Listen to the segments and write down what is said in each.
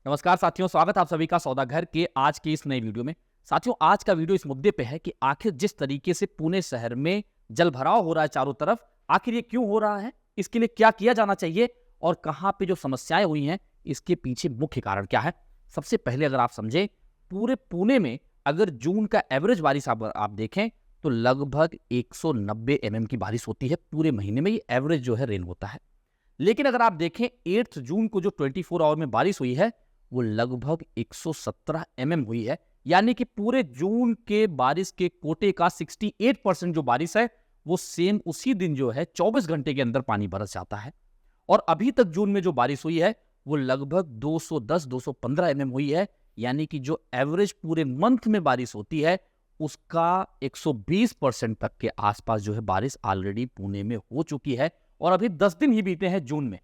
नमस्कार साथियों, स्वागत है आप सभी का सौदागर के आज की इस नई वीडियो में। साथियों, आज का वीडियो इस मुद्दे पे है कि आखिर जिस तरीके से पुणे शहर में जलभराव हो रहा है चारों तरफ, आखिर ये क्यों हो रहा है, इसके लिए क्या किया जाना चाहिए और कहाँ पे जो समस्याएं हुई हैं इसके पीछे मुख्य कारण क्या है। सबसे पहले अगर आप समझें, पूरे पुणे में अगर जून का एवरेज बारिश आप देखें तो लगभग 190 mm की बारिश होती है पूरे महीने में। ये एवरेज जो है रेन होता है। लेकिन अगर आप देखें 8 जून को जो 24 आवर में बारिश हुई है वो लगभग 117 mm हुई है। यानी कि पूरे जून के बारिश के कोटे का 68% जो बारिश है वो सेम उसी दिन जो है 24 घंटे के अंदर पानी बरस जाता है। और अभी तक जून में जो बारिश हुई है वो लगभग 210-215 mm हुई है। यानी कि जो एवरेज पूरे मंथ में बारिश होती है उसका 120% तक के आसपास जो है बारिश ऑलरेडी पुणे में हो चुकी है। और अभी 10 दिन ही बीते हैं जून में,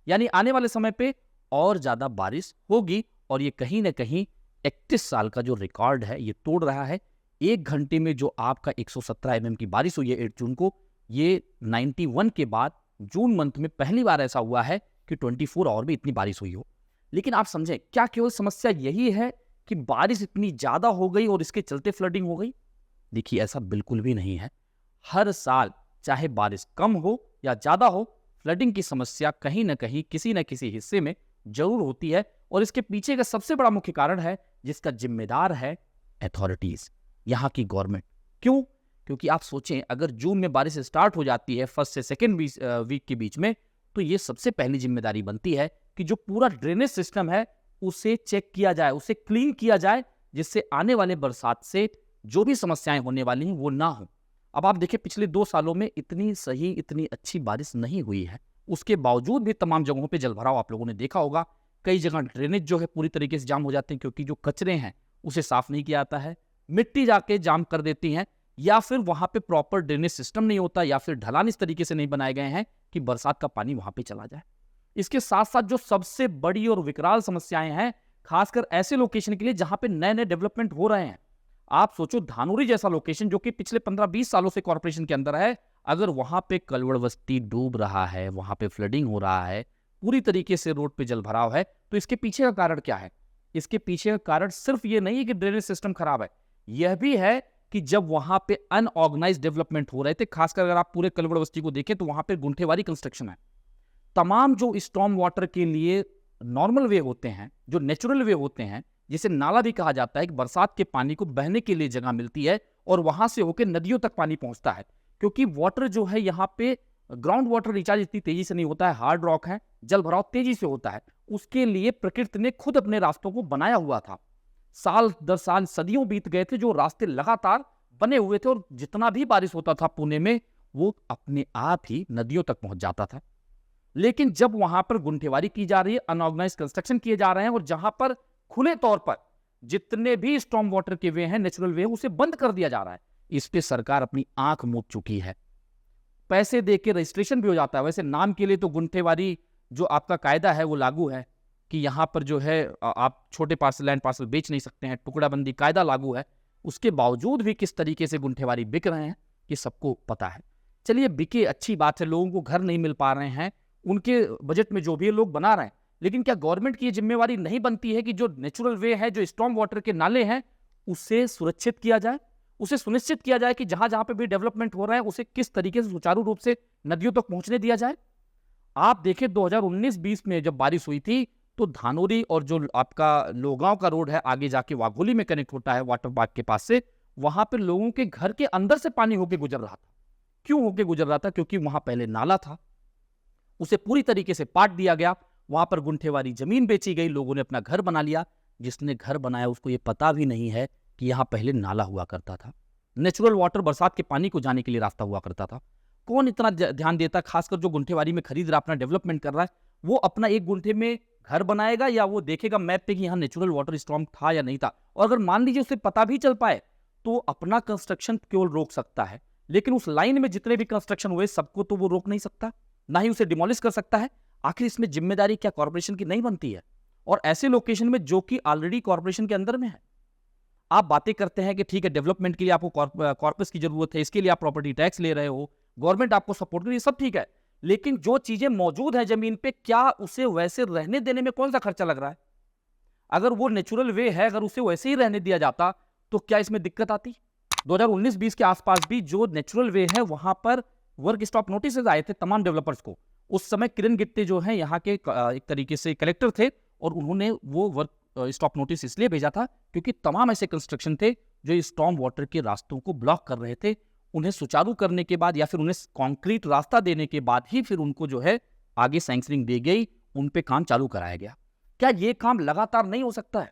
यानी आने वाले समय पे और ज्यादा बारिश होगी। और ये कहीं ना कहीं 31 साल का जो रिकॉर्ड है ये तोड़ रहा है। एक घंटे में जो आपका 117 mm की बारिश हुई है 8 जून को, ये 91 के बाद जून मंथ में पहली बार ऐसा हुआ है कि 24 आवर में इतनी बारिश हुई हो। लेकिन आप समझें, क्या केवल समस्या यही है कि बारिश इतनी ज्यादा हो गई और इसके चलते फ्लडिंग हो गई? देखिए, ऐसा बिल्कुल भी नहीं है। हर साल चाहे बारिश कम हो या ज्यादा हो, फ्लडिंग की समस्या कहीं ना कहीं किसी न किसी हिस्से में जरूर होती है। और इसके पीछे का सबसे बड़ा मुख्य कारण है जिसका जिम्मेदार है अथॉरिटीज, यहाँ की गवर्नमेंट। क्यों? क्योंकि आप सोचें, अगर जून में बारिश स्टार्ट हो जाती है फर्स्ट से सेकेंड वीक के बीच में, तो ये सबसे पहली जिम्मेदारी बनती है कि जो पूरा ड्रेनेज सिस्टम है उसे चेक किया जाए, उसे क्लीन किया जाए, जिससे आने वाले बरसात से जो भी समस्याएं होने वाली हैं वो ना हो। अब आप देखिए, पिछले 2 सालों में इतनी सही, इतनी अच्छी बारिश नहीं हुई है। उसके बावजूद भी तमाम जगहों पे जलभराव आप लोगों ने देखा होगा। कई जगह ड्रेनेज जो है पूरी तरीके से जाम हो जाते हैं क्योंकि जो कचरे हैं उसे साफ नहीं किया जाता है, मिट्टी जाके जाम कर देती हैं, या फिर वहां पे प्रॉपर ड्रेनेज सिस्टम नहीं होता, या फिर ढलान इस तरीके से नहीं बनाए गए हैं कि बरसात का पानी वहां पे चला जाए। इसके साथ साथ जो सबसे बड़ी और विकराल समस्याएं हैं, खासकर ऐसे लोकेशन के लिए जहां पे नए नए डेवलपमेंट हो रहे हैं। आप सोचो, धानुरी जैसा लोकेशन जो कि पिछले 15-20 सालों से कॉर्पोरेशन के अंदर है, अगर वहां पे कलवड़ बस्ती डूब रहा है, वहां पे फ्लडिंग हो रहा है, पूरी तरीके से रोड पे जलभराव है, तो इसके पीछे का कारण क्या है? इसके पीछे का कारण सिर्फ ये नहीं है कि ड्रेनेज सिस्टम खराब है, यह भी है कि जब वहां पे अनऑर्गेनाइज्ड डेवलपमेंट हो रहे थे, खासकर अगर आप पूरे कलवड़ बस्ती को देखें तो वहां पे गुंठेवारी कंस्ट्रक्शन है। तमाम जो स्टॉर्म वाटर के लिए नॉर्मल वे होते हैं, जो नेचुरल वे होते हैं, जिसे नाला भी कहा जाता है, कि बरसात के पानी को बहने के लिए जगह मिलती है और वहां से होकर नदियों तक पानी पहुंचता है। क्योंकि वाटर जो है यहाँ पे ग्राउंड वाटर रिचार्ज इतनी तेजी से नहीं होता है, हार्ड रॉक है, जल भराव तेजी से होता है। उसके लिए प्रकृति ने खुद अपने रास्तों को बनाया हुआ था। साल दर साल सदियों बीत गए थे, जो रास्ते लगातार बने हुए थे, और जितना भी बारिश होता था पुणे में वो अपने आप ही नदियों तक पहुंच जाता था। लेकिन जब वहां पर गुंठेवारी की जा रही है, अनऑर्गेनाइज कंस्ट्रक्शन किए जा रहे हैं, और जहां पर खुले तौर पर जितने भी स्टॉर्म वाटर के वे हैं, नेचुरल वे, उसे बंद कर दिया जा रहा है, इस पे सरकार अपनी आंख मूंद चुकी है। पैसे दे के रजिस्ट्रेशन भी हो जाता है। वैसे नाम के लिए तो गुंठेवारी जो आपका कायदा है वो लागू है कि यहां पर जो है आप छोटे पार्सल, लैंड पार्सल बेच नहीं सकते हैं, टुकड़ाबंदी कायदा लागू है। उसके बावजूद भी किस तरीके से गुंठेवारी बिक रहे हैं ये सबको पता है। चलिए, बिके, अच्छी बात है, लोगों को घर नहीं मिल पा रहे हैं, उनके बजट में जो भी लोग बना रहे हैं। लेकिन क्या गवर्नमेंट की जिम्मेवारी नहीं बनती है कि जो नेचुरल वे है, जो स्टॉर्म वाटर के नाले हैं, उसे सुरक्षित किया जाए, उसे सुनिश्चित किया जाए कि जहां जहां पे भी डेवलपमेंट हो रहा है उसे किस तरीके से सुचारू रूप से नदियों तक पहुंचने दिया जाए। आप देखें 2019-20 में जब बारिश हुई थी तो धानोरी और जो आपका लोगांव का रोड है आगे जाके वाघोली में कनेक्ट होता है वाटर पार्क के पास से, वहां पे लोगों के घर के अंदर से पानी होके गुजर रहा था। क्यों होके गुजर रहा था? क्योंकि वहां पहले नाला था, उसे पूरी तरीके से पाट दिया गया, वहां पर गुंठेवारी जमीन बेची गई, लोगों ने अपना घर बना लिया। जिसने घर बनाया उसको यह पता भी नहीं है कि यहां पहले नाला हुआ करता था, नेचुरल वाटर, बरसात के पानी को जाने के लिए रास्ता हुआ करता था। कौन इतना ध्यान देता? खासकर जो गुंठेवारी में खरीद रहा, अपना डेवलपमेंट कर रहा है, वो अपना एक गुंठे में घर बनाएगा या वो देखेगा मैप पे कि यहाँ नेचुरल वाटर स्टॉर्म था या नहीं था? और अगर मान लीजिए उसे पता भी चल पाए तो अपना कंस्ट्रक्शन केवल रोक सकता है, लेकिन उस लाइन में जितने भी कंस्ट्रक्शन हुए सबको तो वो रोक नहीं सकता, ना ही उसे डिमोलिश कर सकता है। आखिर इसमें जिम्मेदारी क्या कॉर्पोरेशन की नहीं बनती है? और ऐसे लोकेशन में जो कि ऑलरेडी कॉर्पोरेशन के अंदर में है, आप बातें करते हैं कि ठीक है, डेवलपमेंट के लिए आपको कॉर्पस की जरूरत है, इसके लिए आप प्रॉपर्टी टैक्स ले रहे हो, गवर्नमेंट आपको सपोर्ट कर रही है, सब ठीक है। लेकिन जो चीजें मौजूद है जमीन पे, क्या उसे वैसे रहने देने में कौन सा खर्चा लग रहा है? अगर वो नेचुरल वे है, अगर उसे वैसे ही रहने दिया जाता तो क्या इसमें दिक्कत आती? 2019-20 के आसपास भी जो नेचुरल वे है वहां पर वर्क स्टॉप नोटिस आए थे तमाम डेवलपर्स को। उस समय किरण गिट्टे जो है यहाँ के एक तरीके से कलेक्टर थे और उन्होंने वो वर्क स्टॉप नोटिस इसलिए भेजा था क्योंकि तमाम ऐसे कंस्ट्रक्शन थे जो स्टॉर्म वाटर के रास्तों को ब्लॉक कर रहे थे। उन्हें सुचारू करने के बाद या फिर उन्हें कॉन्क्रीट रास्ता देने के बाद ही फिर उनको जो है आगे सैंक्शनिंग दी गई, उन पे काम चालू कराया गया। क्या ये काम लगातार नहीं हो सकता है?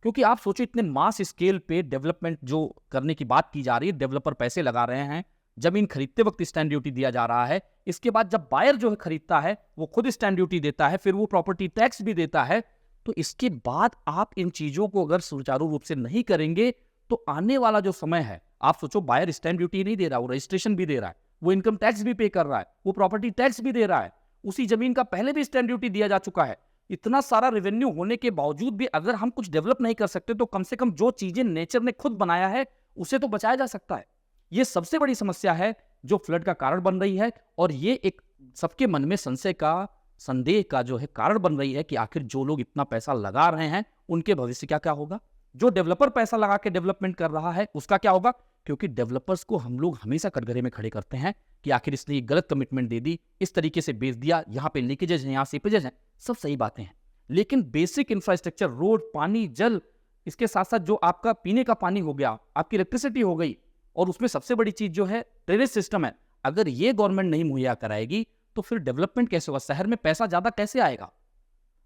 क्योंकि आप सोचो इतने मास स्केल पे डेवलपमेंट जो करने की बात की जा रही है, डेवलपर पैसे लगा रहे हैं, जमीन खरीदते वक्त स्टैंड ड्यूटी दिया जा रहा है, इसके बाद जब बायर जो है खरीदता है वो खुद स्टैंड ड्यूटी देता है, फिर वो प्रॉपर्टी टैक्स भी देता है, तो इसके बाद आप इन चीजों को अगर सुचारू रूप से नहीं करेंगे तो आने वाला जो समय है, आप सोचो बायर स्टैंप ड्यूटी नहीं दे रहा, वो रजिस्ट्रेशन भी दे रहा है, वो इनकम टैक्स भी पे कर रहा है, वो प्रॉपर्टी टैक्स भी दे रहा है, उसी जमीन का पहले भी स्टैंप ड्यूटी दिया जा चुका है। इतना सारा रेवेन्यू होने के बावजूद भी अगर हम कुछ डेवलप नहीं कर सकते तो कम से कम जो चीजें नेचर ने खुद बनाया है उसे तो बचाया जा सकता है। ये सबसे बड़ी समस्या है जो फ्लड का कारण बन रही है और ये एक सबके मन में संशय का, संदेह का जो है कारण बन रही है कि आखिर जो लोग इतना पैसा लगा रहे हैं उनके भविष्य क्या क्या होगा, जो डेवलपर पैसा लगा के डेवलपमेंट कर रहा है उसका क्या होगा। क्योंकि डेवलपर्स को हम लोग हमेशा कटघरे में खड़े करते हैं कि आखिर इसने गलत कमिटमेंट दे दी, इस तरीके से बेच दिया, यहाँ पे लीकेजेस हैं, यहाँ सीपेजेस हैं, सब सही बातें हैं, लेकिन बेसिक इंफ्रास्ट्रक्चर, रोड, पानी, जल, इसके साथ साथ जो आपका पीने का पानी हो गया, आपकी इलेक्ट्रिसिटी हो गई, और उसमें सबसे बड़ी चीज जो है ड्रेनेज सिस्टम है, अगर ये गवर्नमेंट नहीं मुहैया कराएगी तो फिर डेवलपमेंट कैसे होगा? शहर में पैसा ज्यादा कैसे आएगा?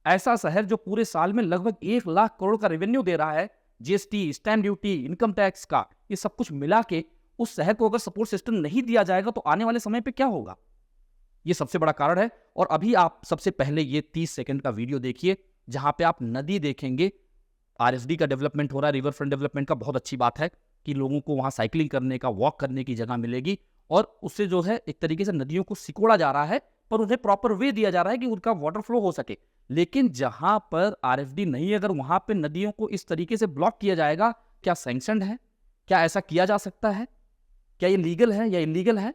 ऐसा शहर जो पूरे साल में लगभग 1 लाख करोड़ का रेवेन्यू दे रहा है, GST, stamp duty, income tax का, ये सब कुछ मिला के उस शहर को अगर सपोर्ट सिस्टम नहीं दिया जाएगा तो आने वाले समय पे क्या होगा? ये सबसे बड़ा कारण है। और अभी आप सबसे पहले ये 30 सेकंड का वीडियो देखिए जहां पे आप नदी देखेंगे, आरएसडी का डेवलपमेंट हो रहा है, रिवर फ्रंट डेवलपमेंट का, बहुत अच्छी बात है कि लोगों को वहां साइकिलिंग करने का, वॉक करने की जगह मिलेगी और उससे जो है एक तरीके से नदियों को सिकोड़ा जा रहा है, पर उन्हें प्रॉपर वे दिया जा रहा है कि उनका वाटर फ्लो हो सके। लेकिन जहां पर आरएफडी नहीं, अगर वहां पे नदियों को इस तरीके से ब्लॉक किया जाएगा, क्या सैंक्शनड है? क्या ऐसा किया जा सकता है? क्या ये लीगल है या इलीगल है?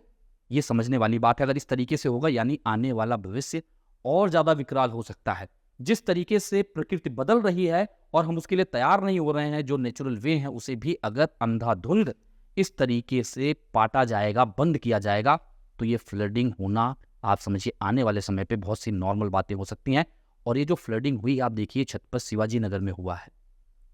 ये समझने वाली बात है। अगर इस तरीके से होगा यानी आने वाला भविष्य और ज्यादा विकराल हो सकता है। जिस तरीके से प्रकृति बदल रही है और हम उसके लिए तैयार नहीं हो रहे हैं, जो नेचुरल वे है उसे भी अगर अंधाधुंध इस तरीके से पाटा जाएगा, बंद किया जाएगा, तो ये फ्लडिंग होना आप समझिए आने वाले समय पे बहुत सी नॉर्मल बातें हो सकती हैं। और ये जो फ्लडिंग हुई आप देखिए, छतरपुर शिवाजी नगर में हुआ है,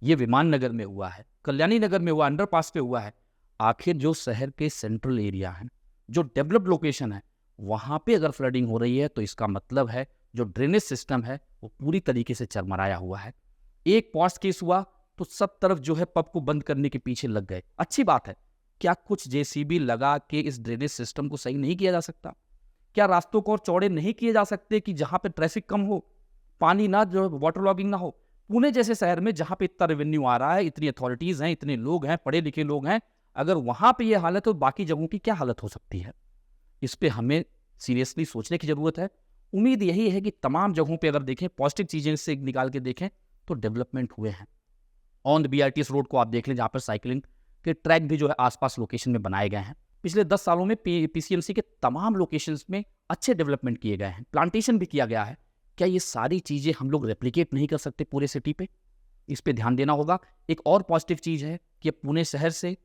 ये विमान नगर में हुआ है, कल्याणी नगर में हुआ, अंडरपास पे हुआ है। आखिर जो शहर के सेंट्रल एरिया है, जो डेवलप्ड लोकेशन है, वहां पे अगर फ्लडिंग हो रही है तो इसका मतलब है जो ड्रेनेज सिस्टम है वो पूरी तरीके से चरमराया हुआ है। एक पॉस केस हुआ तो सब तरफ जो है पब को बंद करने के पीछे लग गए। अच्छी बात है, क्या कुछ जेसीबी लगा के इस ड्रेनेज सिस्टम को सही नहीं किया जा सकता? क्या रास्तों को और चौड़े नहीं किए जा सकते कि जहां पे ट्रैफिक कम हो, पानी ना जो वाटर लॉगिंग ना हो? पुणे जैसे शहर में जहां पे इतना रेवेन्यू आ रहा है, इतनी अथॉरिटीज हैं, इतने लोग हैं, पढ़े लिखे लोग हैं, अगर वहां पे ये हालत हो, बाकी जगहों की क्या हालत हो सकती है? इस पे हमें सीरियसली सोचने की जरूरत है। उम्मीद यही है कि तमाम जगहों पे अगर देखें, पॉजिटिव चीजें से निकाल के देखें तो डेवलपमेंट हुए हैं। ऑन द बीआरटीएस रोड को आप देख लें, जहां पर साइकिलिंग के ट्रैक भी जो है आसपास लोकेशन में बनाए गए हैं। पिछले 10 सालों में पीसीएमसी के तमाम लोकेशंस में अच्छे डेवलपमेंट किए गए हैं, प्लांटेशन भी किया गया है। क्या ये सारी चीजें हम लोग रेप्लिकेट नहीं कर सकते पूरे सिटी पे? इस पे ध्यान देना होगा। एक और पॉजिटिव चीज है कि पुणे शहर से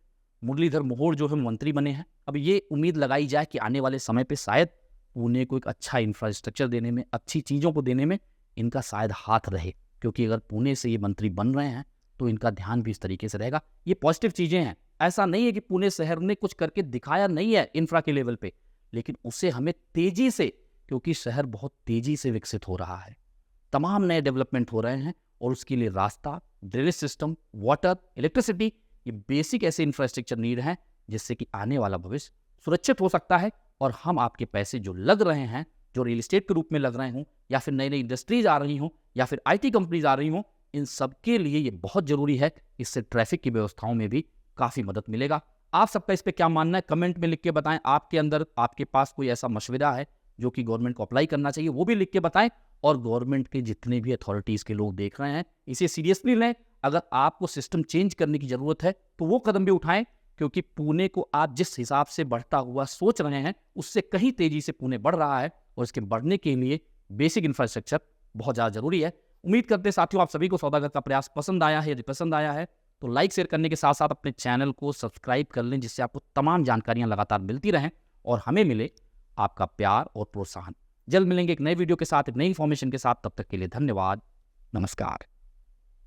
मुरलीधर मोहोड़ जो है मंत्री बने हैं। अब ये उम्मीद लगाई जाए कि आने वाले समय पे शायद पुणे को एक अच्छा इंफ्रास्ट्रक्चर देने में, अच्छी चीजों को देने में इनका शायद हाथ रहे, क्योंकि अगर पुणे से ये मंत्री बन रहे हैं तो इनका ध्यान भी इस तरीके से रहेगा। ये पॉजिटिव चीजें हैं। ऐसा नहीं है कि पुणे शहर ने कुछ करके दिखाया नहीं है इंफ्रा के लेवल पे, लेकिन उसे हमें तेजी से, क्योंकि शहर बहुत तेजी से विकसित हो रहा है, तमाम नए डेवलपमेंट हो रहे हैं और उसके लिए रास्ता, ड्रेनेज सिस्टम, वाटर, इलेक्ट्रिसिटी, ये बेसिक ऐसे इंफ्रास्ट्रक्चर नीड है जिससे कि आने वाला भविष्य सुरक्षित हो सकता है। और हम आपके पैसे जो लग रहे हैं, जो रियल एस्टेट के रूप में लग रहे हों, या फिर नई नई इंडस्ट्रीज आ रही हों, या फिर आईटी कंपनीज आ रही हों, इन सब के लिए ये बहुत जरूरी है। इससे ट्रैफिक की व्यवस्थाओं में भी काफी मदद मिलेगा। आप सबका इस पे क्या मानना है कमेंट में लिख के बताएं। आपके अंदर, आपके पास कोई ऐसा मशवरा है जो कि गवर्नमेंट को अप्लाई करना चाहिए, वो भी लिख के बताएं। और गवर्नमेंट के जितने भी अथॉरिटीज के लोग देख रहे हैं, इसे सीरियसली लें। अगर आपको सिस्टम चेंज करने की जरूरत है तो वो कदम भी उठाएं, क्योंकि पुणे को आप जिस हिसाब से बढ़ता हुआ सोच रहे हैं उससे कहीं तेजी से पुणे बढ़ रहा है, और इसके बढ़ने के लिए बेसिक इंफ्रास्ट्रक्चर बहुत ज़्यादा जरूरी है। उम्मीद करते हैं साथियों आप सभी को सौदागर का प्रयास पसंद आया है। यदि पसंद आया है तो लाइक शेयर करने के साथ साथ अपने चैनल को सब्सक्राइब कर लें, जिससे आपको तमाम जानकारियां लगातार मिलती रहें और हमें मिले आपका प्यार और प्रोत्साहन। जल्द मिलेंगे एक नए वीडियो के साथ, एक नई इन्फॉर्मेशन के साथ। तब तक के लिए धन्यवाद, नमस्कार।